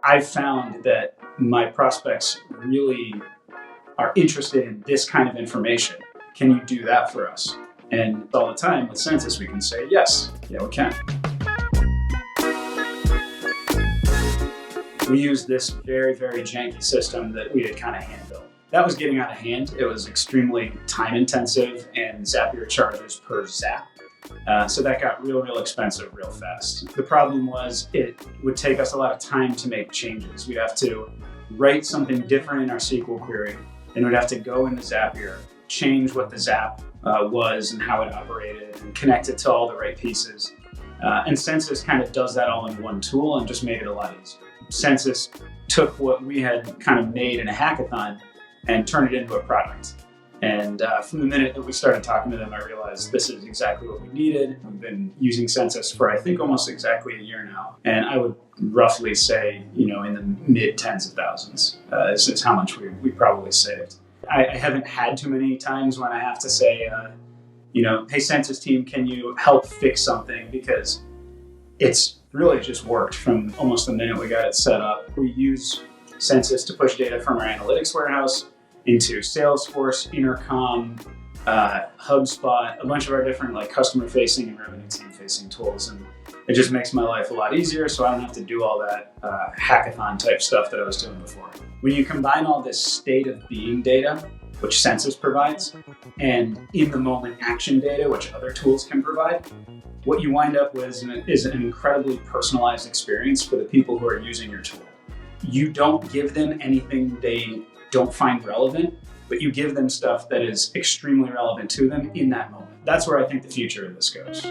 I've found that my prospects really are interested in this kind of information. Can you do that for us? And all the time with Census, we can say, yes, yeah, we can. We used this very, very janky system that we had kind of hand built. That was getting out of hand. It was extremely time intensive, and Zapier charges per zap. So that got real expensive real fast. The problem was it would take us a lot of time to make changes. We'd have to write something different in our SQL query, and we'd have to go into Zapier, change what the zap was and how it operated, and connect it to all the right pieces. And Census kind of does that all in one tool and just made it a lot easier. Census took what we had kind of made in a hackathon and turned it into a product. And from the minute that we started talking to them, I realized this is exactly what we needed. We've been using Census for, I think, almost exactly a year now. And I would roughly say, in the mid tens of thousands is how much we probably saved. I haven't had too many times when I have to say, hey, Census team, can you help fix something? Because it's really just worked from almost the minute we got it set up. We use Census to push data from our analytics warehouse into Salesforce, Intercom, HubSpot, a bunch of our different customer-facing and revenue team-facing tools. And it just makes my life a lot easier, so I don't have to do all that hackathon-type stuff that I was doing before. When you combine all this state of being data, which Census provides, and in-the-moment action data, which other tools can provide, what you wind up with is an incredibly personalized experience for the people who are using your tool. You don't give them anything they don't find relevant, but you give them stuff that is extremely relevant to them in that moment. That's where I think the future of this goes.